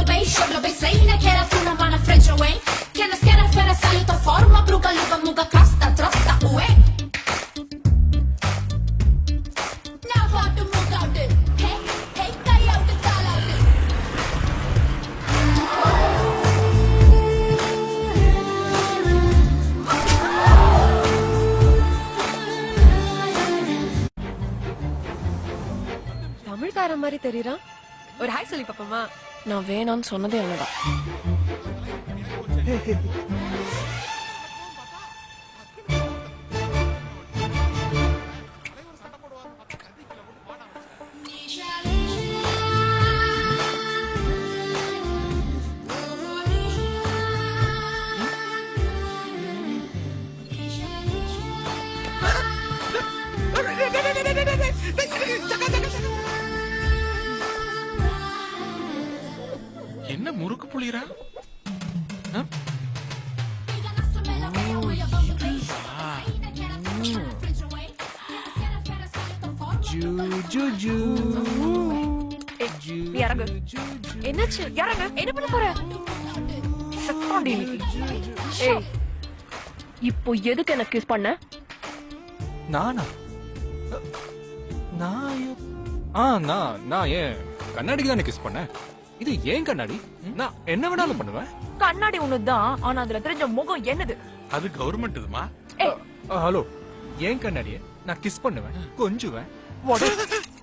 lo bei, scioglo bei Sveina che era una vana freccia way. Che la schiera fera salito forma, bruca luva muga costa, trosta, ue. Now how to move out it. Hey, hey, guy out the tall out it. தமிழ்கார மாதிரி தெரியறான். ஒரு hi சொல்லி பாப்போமா? நான் வேணான்னு சொன்னதே என்னடா. என்ன முறுக்கு புளிரா? என்னாச்சு? யாரங்க? என்ன பண்ண போற? செத்தாண்டி இன்னைக்கு. ஏய், இப்போ எதுக்கு எனக்கு கிஸ் பண்ண? நானா? நான் ஏன் கண்ணாடிக்கு தானே கிஸ் பண்ணேன். இது ஏன் கண்ணாடி? நான் என்ன வேணாலும் பண்ணுவேன். கண்ணாடி ஒண்ணுதான், ஆனா அதுல தெரிஞ்ச முகம் என்னது? அது கவர்மெண்ட் இதுமா. ஹலோ, ஏன் கண்ணாடிய நான் கிஸ் பண்ணுவேன், கொஞ்சுவேன்,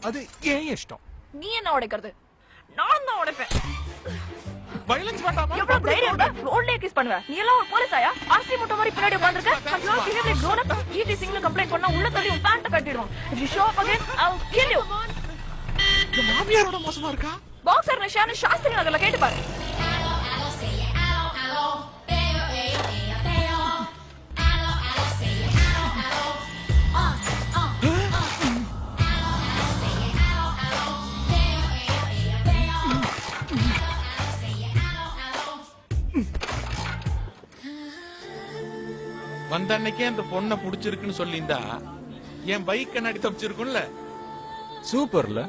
அது ஏன் இஷ்டம். நீ என்ன உடைக்கிறது? நான் தான் உடைப்பேன். வயலன்ஸ் பண்ணாம எவ்வளவு தைரியம் இருந்தா ரோட்லயே கிஸ் பண்ணுவ? நீ எல்லாம் ஒரு போலீஸாயா? ஆர்சி மூட்டை மாதிரி பின்னாடி உட்கார்ந்திருக்க. ஐயோ, பிஹேவியர் grown up. ஈடி சிங்னு கம்ப்ளைண்ட் பண்ணா உள்ள தள்ளி உன் பேண்ட் கட்டிடுவோம். If you show up again, I'll kill you. இந்த மாமியாரோட மோசமா இருக்கா? பாக்ஸர் நிஷான் சாஸ்திரி நகர்ல கேட்டு பாரு. வந்த அன்னைக்கே அந்த பொண்ணை புடிச்சிருக்குன்னு சொல்லியிருந்தா என் பைக் கண்ணாடி தப்பிச்சிருக்கும்ல. சூப்பர்ல,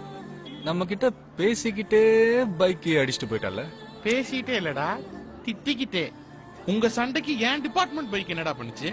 நம்ம கிட்ட பேசிக்கிட்டே பைக் அடிச்சுட்டு போயிட்டால. பேசிட்டே இல்லடா, திட்டிக்கிட்டே. உங்க சண்டைக்கு ஏன் டிபார்ட்மெண்ட் பைக் என்னடா பண்ணுச்சு?